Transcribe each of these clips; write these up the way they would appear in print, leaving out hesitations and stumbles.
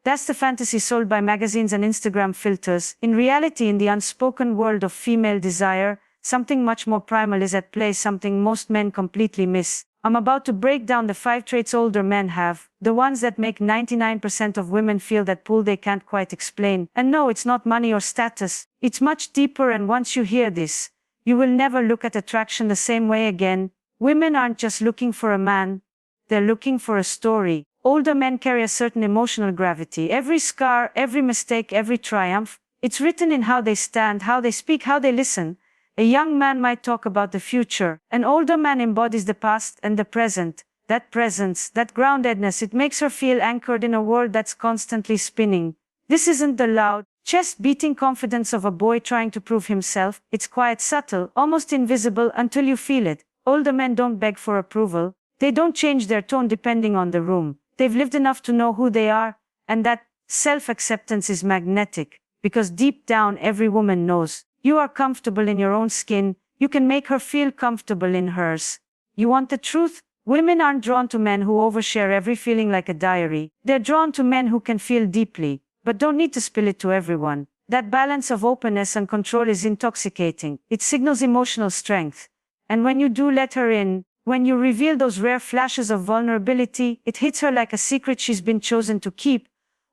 That's the fantasy sold by magazines and Instagram filters. In reality, in the unspoken world of female desire, something much more primal is at play, something most men completely miss. I'm about to break down the 5 traits older men have, the ones that make 99% of women feel that pull they can't quite explain. And no, it's not money or status. It's much deeper, and once you hear this, you will never look at attraction the same way again. Women aren't just looking for a man, they're looking for a story. Older men carry a certain emotional gravity. Every scar, every mistake, every triumph, it's written in how they stand, how they speak, how they listen. A young man might talk about the future. An older man embodies the past and the present. That presence, that groundedness, it makes her feel anchored in a world that's constantly spinning. This isn't the loud, chest-beating confidence of a boy trying to prove himself. It's quiet, subtle, almost invisible until you feel it. Older men don't beg for approval. They don't change their tone depending on the room. They've lived enough to know who they are, and that self-acceptance is magnetic, because deep down every woman knows. You are comfortable in your own skin, you can make her feel comfortable in hers. You want the truth? Women aren't drawn to men who overshare every feeling like a diary. They're drawn to men who can feel deeply, but don't need to spill it to everyone. That balance of openness and control is intoxicating. It signals emotional strength. And when you do let her in, when you reveal those rare flashes of vulnerability, it hits her like a secret she's been chosen to keep.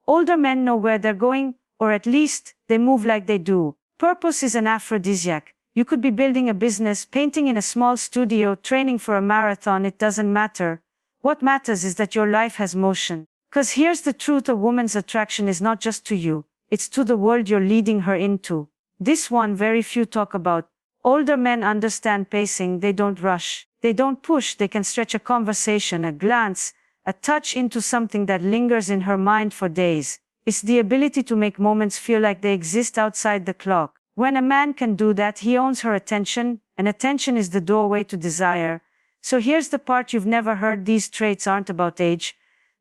Older men know where they're going, or at least, they move like they do. Purpose is an aphrodisiac. You could be building a business, painting in a small studio, training for a marathon, it doesn't matter. What matters is that your life has motion. 'Cause here's the truth, a woman's attraction is not just to you, it's to the world you're leading her into. This one very few talk about. Older men understand pacing, they don't rush. They don't push, they can stretch a conversation, a glance, a touch into something that lingers in her mind for days. It's the ability to make moments feel like they exist outside the clock. When a man can do that, he owns her attention, and attention is the doorway to desire. So here's the part you've never heard: these traits aren't about age,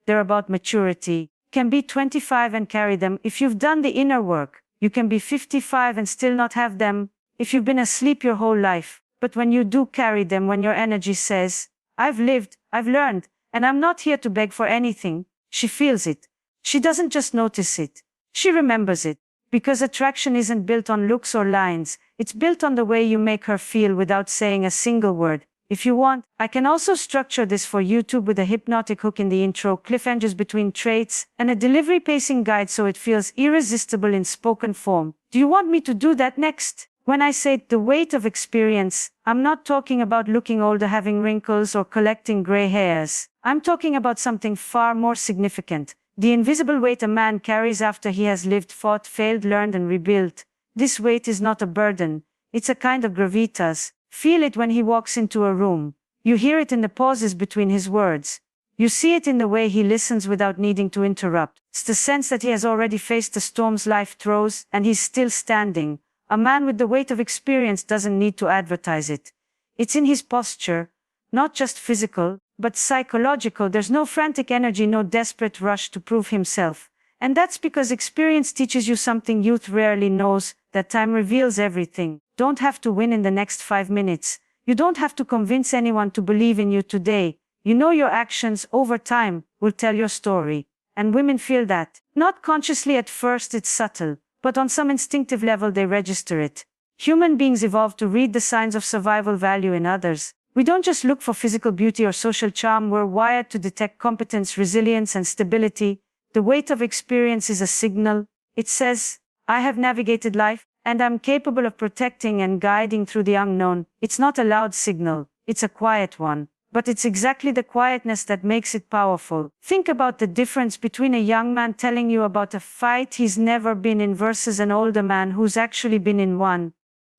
they're about maturity. You can be 25 and carry them if you've done the inner work. You can be 55 and still not have them if you've been asleep your whole life. But when you do carry them, when your energy says, I've lived, I've learned, and I'm not here to beg for anything, she feels it. She doesn't just notice it, she remembers it. Because attraction isn't built on looks or lines, it's built on the way you make her feel without saying a single word. If you want, I can also structure this for YouTube with a hypnotic hook in the intro, cliffhangers between traits, and a delivery pacing guide so it feels irresistible in spoken form. Do you want me to do that next? When I say the weight of experience, I'm not talking about looking older, having wrinkles, or collecting gray hairs. I'm talking about something far more significant. The invisible weight a man carries after he has lived, fought, failed, learned, and rebuilt. This weight is not a burden. It's a kind of gravitas. Feel it when he walks into a room. You hear it in the pauses between his words. You see it in the way he listens without needing to interrupt. It's the sense that he has already faced the storms life throws, and he's still standing. A man with the weight of experience doesn't need to advertise it. It's in his posture, not just physical, but psychological. There's no frantic energy, no desperate rush to prove himself. And that's because experience teaches you something youth rarely knows, that time reveals everything. Don't have to win in the next 5 minutes. You don't have to convince anyone to believe in you today. You know your actions over time will tell your story. And women feel that. Not consciously at first, it's subtle. But on some instinctive level they register it. Human beings evolved to read the signs of survival value in others. We don't just look for physical beauty or social charm, we're wired to detect competence, resilience, and stability. The weight of experience is a signal. It says, I have navigated life, and I'm capable of protecting and guiding through the unknown. It's not a loud signal, it's a quiet one. But it's exactly the quietness that makes it powerful. Think about the difference between a young man telling you about a fight he's never been in versus an older man who's actually been in one.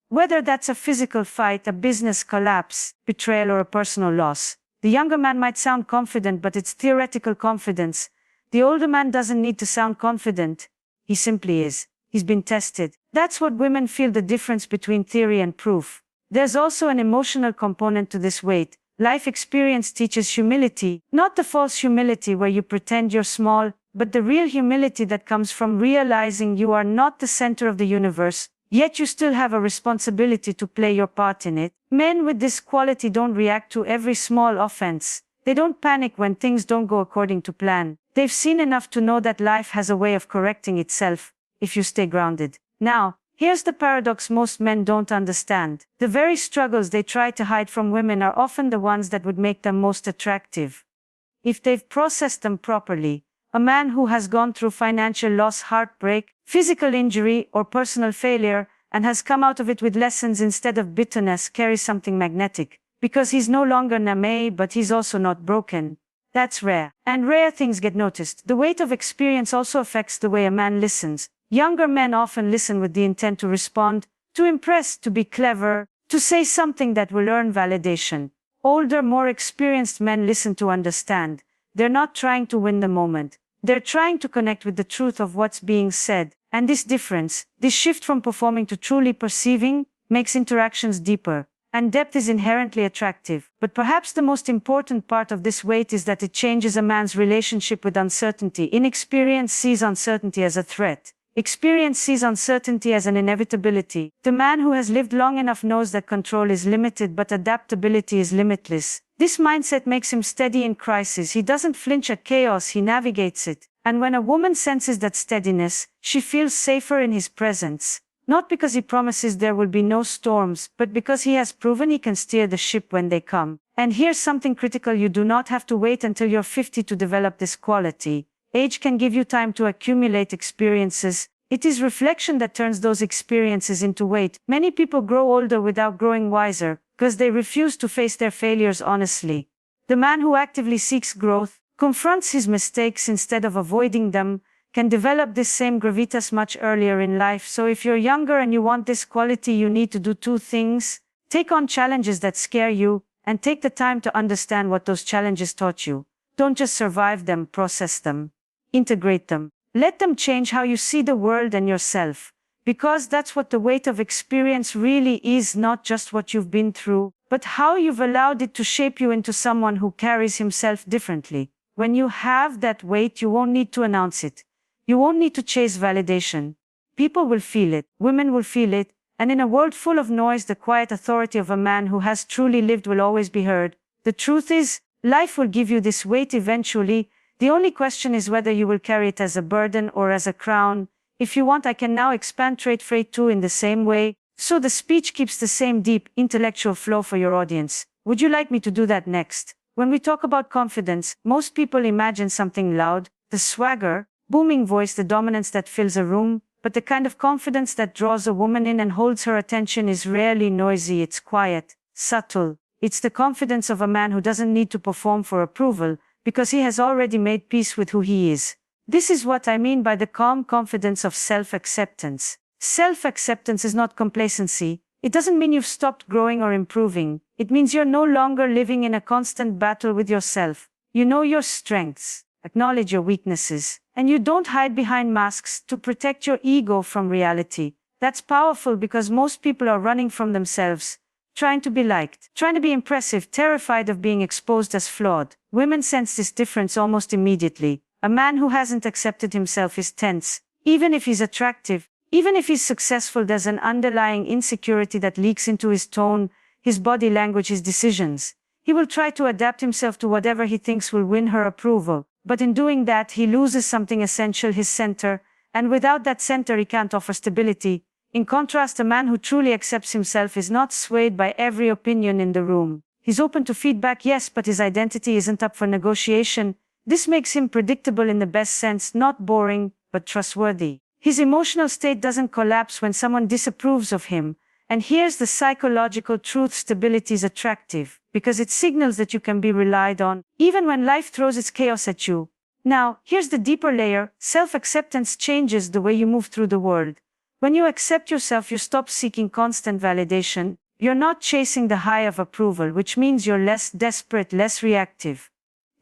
Whether that's a physical fight, a business collapse, betrayal, or a personal loss. The younger man might sound confident, but it's theoretical confidence. The older man doesn't need to sound confident. He simply is. He's been tested. That's what women feel, the difference between theory and proof. There's also an emotional component to this weight. Life experience teaches humility, not the false humility where you pretend you're small, but the real humility that comes from realizing you are not the center of the universe, yet you still have a responsibility to play your part in it. Men with this quality don't react to every small offense. They don't panic when things don't go according to plan. They've seen enough to know that life has a way of correcting itself, if you stay grounded. Now, here's the paradox most men don't understand. The very struggles they try to hide from women are often the ones that would make them most attractive. If they've processed them properly, a man who has gone through financial loss, heartbreak, physical injury, or personal failure, and has come out of it with lessons instead of bitterness carries something magnetic, because he's no longer naive, but he's also not broken. That's rare. And rare things get noticed. The weight of experience also affects the way a man listens. Younger men often listen with the intent to respond, to impress, to be clever, to say something that will earn validation. Older, more experienced men listen to understand. They're not trying to win the moment. They're trying to connect with the truth of what's being said. And this difference, this shift from performing to truly perceiving, makes interactions deeper. And depth is inherently attractive. But perhaps the most important part of this weight is that it changes a man's relationship with uncertainty. Inexperience sees uncertainty as a threat. Experience sees uncertainty as an inevitability. The man who has lived long enough knows that control is limited but adaptability is limitless. This mindset makes him steady in crisis. He doesn't flinch at chaos, he navigates it. And when a woman senses that steadiness, she feels safer in his presence. Not because he promises there will be no storms, but because he has proven he can steer the ship when they come. And here's something critical: you do not have to wait until you're 50 to develop this quality. Age can give you time to accumulate experiences. It is reflection that turns those experiences into weight. Many people grow older without growing wiser, because they refuse to face their failures honestly. The man who actively seeks growth, confronts his mistakes instead of avoiding them, can develop this same gravitas much earlier in life. So if you're younger and you want this quality, you need to do two things. Take on challenges that scare you, and take the time to understand what those challenges taught you. Don't just survive them, process them. Integrate them. Let them change how you see the world and yourself. Because that's what the weight of experience really is, not just what you've been through, but how you've allowed it to shape you into someone who carries himself differently. When you have that weight, you won't need to announce it. You won't need to chase validation. People will feel it, women will feel it, and in a world full of noise, the quiet authority of a man who has truly lived will always be heard. The truth is, life will give you this weight eventually. The only question is whether you will carry it as a burden or as a crown. If you want, I can now expand trait freight too in the same way, so the speech keeps the same deep, intellectual flow for your audience. Would you like me to do that next? When we talk about confidence, most people imagine something loud, the swagger, booming voice, the dominance that fills a room, but the kind of confidence that draws a woman in and holds her attention is rarely noisy. It's quiet, subtle. It's the confidence of a man who doesn't need to perform for approval, because he has already made peace with who he is. This is what I mean by the calm confidence of self-acceptance. Self-acceptance is not complacency. It doesn't mean you've stopped growing or improving. It means you're no longer living in a constant battle with yourself. You know your strengths, acknowledge your weaknesses, and you don't hide behind masks to protect your ego from reality. That's powerful because most people are running from themselves, trying to be liked, trying to be impressive, terrified of being exposed as flawed. Women sense this difference almost immediately. A man who hasn't accepted himself is tense. Even if he's attractive, even if he's successful, there's an underlying insecurity that leaks into his tone, his body language, his decisions. He will try to adapt himself to whatever he thinks will win her approval. But in doing that, he loses something essential, his center, and without that center, he can't offer stability. In contrast, a man who truly accepts himself is not swayed by every opinion in the room. He's open to feedback, yes, but his identity isn't up for negotiation. This makes him predictable in the best sense, not boring, but trustworthy. His emotional state doesn't collapse when someone disapproves of him. And here's the psychological truth: stability is attractive, because it signals that you can be relied on, even when life throws its chaos at you. Now, here's the deeper layer: self-acceptance changes the way you move through the world. When you accept yourself, you stop seeking constant validation. You're not chasing the high of approval, which means you're less desperate, less reactive.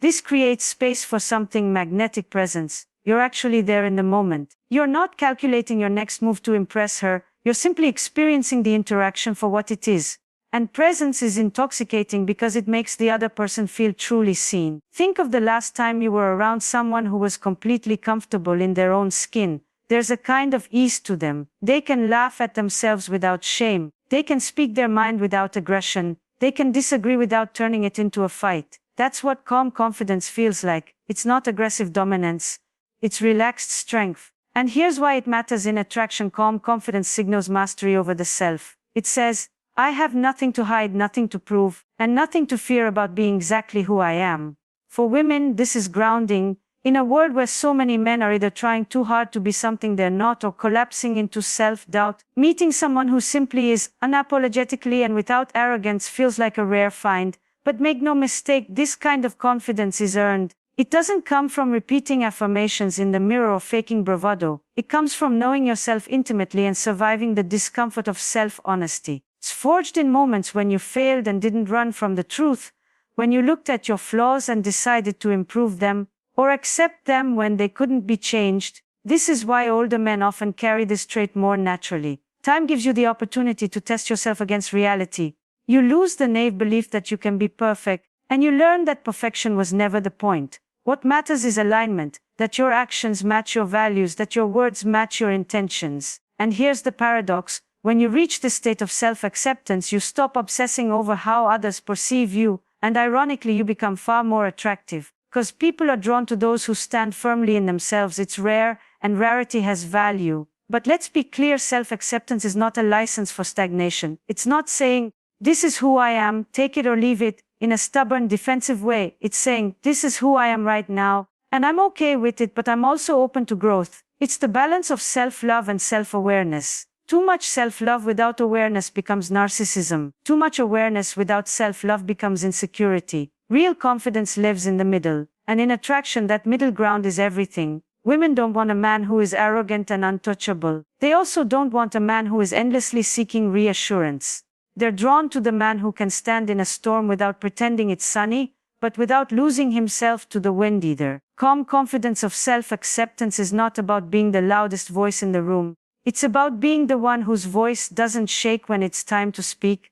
This creates space for something magnetic: presence. You're actually there in the moment. You're not calculating your next move to impress her. You're simply experiencing the interaction for what it is. And presence is intoxicating because it makes the other person feel truly seen. Think of the last time you were around someone who was completely comfortable in their own skin. There's a kind of ease to them. They can laugh at themselves without shame. They can speak their mind without aggression. They can disagree without turning it into a fight. That's what calm confidence feels like. It's not aggressive dominance. It's relaxed strength. And here's why it matters in attraction. Calm confidence signals mastery over the self. It says, I have nothing to hide, nothing to prove, and nothing to fear about being exactly who I am. For women, this is grounding. In a world where so many men are either trying too hard to be something they're not or collapsing into self-doubt, meeting someone who simply is, unapologetically and without arrogance, feels like a rare find. But make no mistake, this kind of confidence is earned. It doesn't come from repeating affirmations in the mirror or faking bravado. It comes from knowing yourself intimately and surviving the discomfort of self-honesty. It's forged in moments when you failed and didn't run from the truth, when you looked at your flaws and decided to improve them, or accept them when they couldn't be changed. This is why older men often carry this trait more naturally. Time gives you the opportunity to test yourself against reality. You lose the naive belief that you can be perfect, and you learn that perfection was never the point. What matters is alignment, that your actions match your values, that your words match your intentions. And here's the paradox. When you reach this state of self-acceptance, you stop obsessing over how others perceive you, and ironically you become far more attractive. Because people are drawn to those who stand firmly in themselves. It's rare, and rarity has value. But let's be clear, self-acceptance is not a license for stagnation. It's not saying, this is who I am, take it or leave it, in a stubborn, defensive way. It's saying, this is who I am right now, and I'm okay with it, but I'm also open to growth. It's the balance of self-love and self-awareness. Too much self-love without awareness becomes narcissism. Too much awareness without self-love becomes insecurity. Real confidence lives in the middle, and in attraction that middle ground is everything. Women don't want a man who is arrogant and untouchable. They also don't want a man who is endlessly seeking reassurance. They're drawn to the man who can stand in a storm without pretending it's sunny, but without losing himself to the wind either. Calm confidence of self-acceptance is not about being the loudest voice in the room. It's about being the one whose voice doesn't shake when it's time to speak,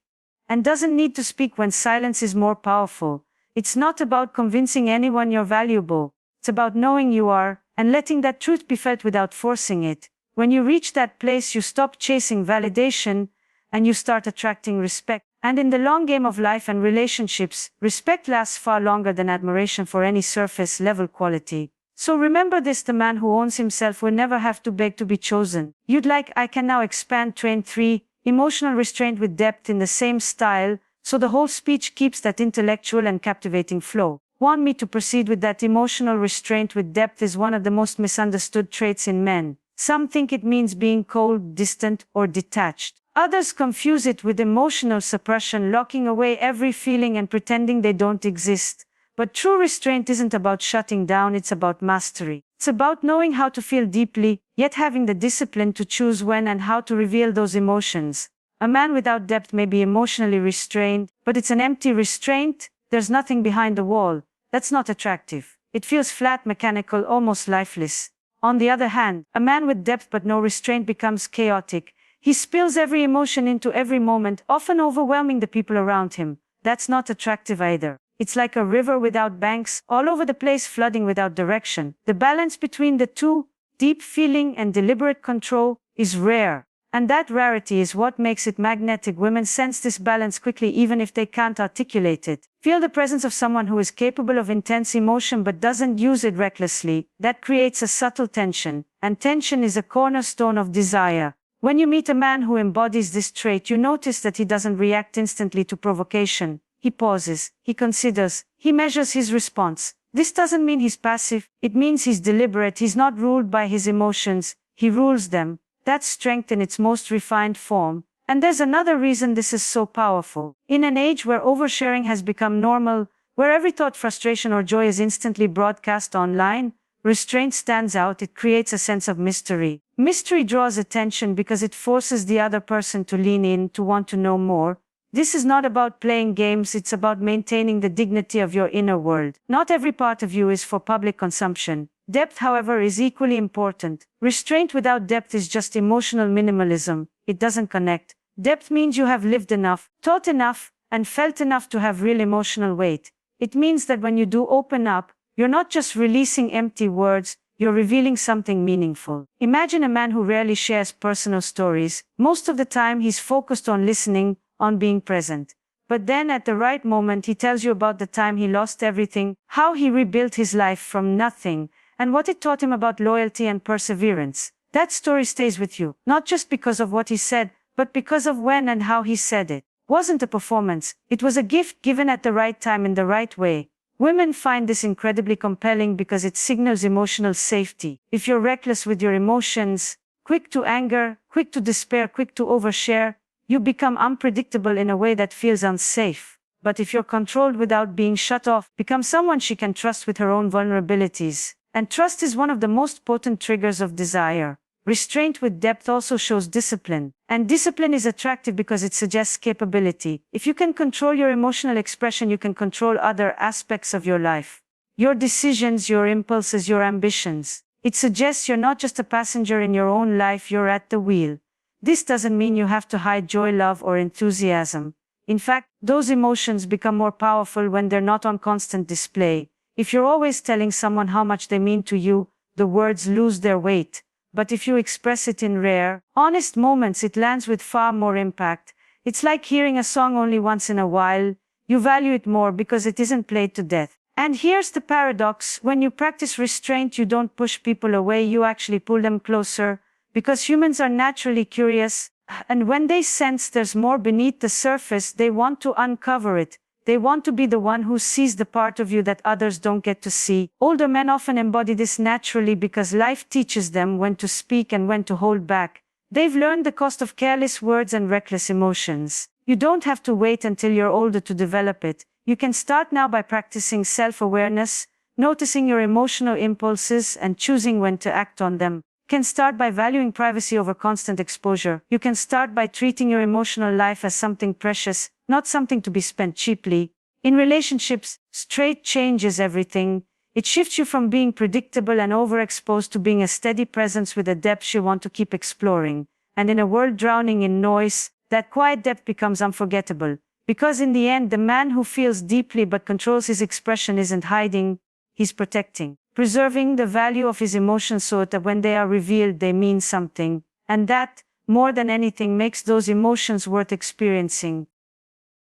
and doesn't need to speak when silence is more powerful. It's not about convincing anyone you're valuable. It's about knowing you are, and letting that truth be felt without forcing it. When you reach that place, you stop chasing validation, and you start attracting respect. And in the long game of life and relationships, respect lasts far longer than admiration for any surface-level quality. So remember this: the man who owns himself will never have to beg to be chosen. I can now expand train 3, emotional restraint with depth in the same style, so the whole speech keeps that intellectual and captivating flow. Want me to proceed with that? Emotional restraint with depth is one of the most misunderstood traits in men. Some think it means being cold, distant, or detached. Others confuse it with emotional suppression, locking away every feeling and pretending they don't exist. But true restraint isn't about shutting down, it's about mastery. It's about knowing how to feel deeply, yet having the discipline to choose when and how to reveal those emotions. A man without depth may be emotionally restrained, but it's an empty restraint. There's nothing behind the wall. That's not attractive. It feels flat, mechanical, almost lifeless. On the other hand, a man with depth but no restraint becomes chaotic. He spills every emotion into every moment, often overwhelming the people around him. That's not attractive either. It's like a river without banks, all over the place, flooding without direction. The balance between the two, deep feeling and deliberate control, is rare. And that rarity is what makes it magnetic. Women sense this balance quickly, even if they can't articulate it. Feel the presence of someone who is capable of intense emotion but doesn't use it recklessly. That creates a subtle tension, and tension is a cornerstone of desire. When you meet a man who embodies this trait, you notice that he doesn't react instantly to provocation. He pauses, he considers, he measures his response. This doesn't mean he's passive, it means he's deliberate. He's not ruled by his emotions, he rules them. That's strength in its most refined form. And there's another reason this is so powerful. In an age where oversharing has become normal, where every thought, frustration, or joy is instantly broadcast online, restraint stands out. It creates a sense of mystery. Mystery draws attention because it forces the other person to lean in, to want to know more. This is not about playing games, it's about maintaining the dignity of your inner world. Not every part of you is for public consumption. Depth, however, is equally important. Restraint without depth is just emotional minimalism. It doesn't connect. Depth means you have lived enough, thought enough, and felt enough to have real emotional weight. It means that when you do open up, you're not just releasing empty words, you're revealing something meaningful. Imagine a man who rarely shares personal stories. Most of the time he's focused on listening, on being present. But then at the right moment he tells you about the time he lost everything, how he rebuilt his life from nothing, and what it taught him about loyalty and perseverance. That story stays with you, not just because of what he said, but because of when and how he said it. Wasn't a performance, it was a gift given at the right time in the right way. Women find this incredibly compelling because it signals emotional safety. If you're reckless with your emotions, quick to anger, quick to despair, quick to overshare, you become unpredictable in a way that feels unsafe. But if you're controlled without being shut off, become someone she can trust with her own vulnerabilities. And trust is one of the most potent triggers of desire. Restraint with depth also shows discipline. And discipline is attractive because it suggests capability. If you can control your emotional expression, you can control other aspects of your life. Your decisions, your impulses, your ambitions. It suggests you're not just a passenger in your own life, you're at the wheel. This doesn't mean you have to hide joy, love, or enthusiasm. In fact, those emotions become more powerful when they're not on constant display. If you're always telling someone how much they mean to you, the words lose their weight. But if you express it in rare, honest moments, it lands with far more impact. It's like hearing a song only once in a while. You value it more because it isn't played to death. And here's the paradox: when you practice restraint, you don't push people away, you actually pull them closer. Because humans are naturally curious, and when they sense there's more beneath the surface, they want to uncover it. They want to be the one who sees the part of you that others don't get to see. Older men often embody this naturally because life teaches them when to speak and when to hold back. They've learned the cost of careless words and reckless emotions. You don't have to wait until you're older to develop it. You can start now by practicing self-awareness, noticing your emotional impulses and choosing when to act on them. You can start by valuing privacy over constant exposure. You can start by treating your emotional life as something precious, not something to be spent cheaply. In relationships, straight changes everything. It shifts you from being predictable and overexposed to being a steady presence with a depth you want to keep exploring. And in a world drowning in noise, that quiet depth becomes unforgettable. Because in the end, the man who feels deeply but controls his expression isn't hiding, he's protecting. Preserving the value of his emotions so that when they are revealed, they mean something. And that, more than anything, makes those emotions worth experiencing.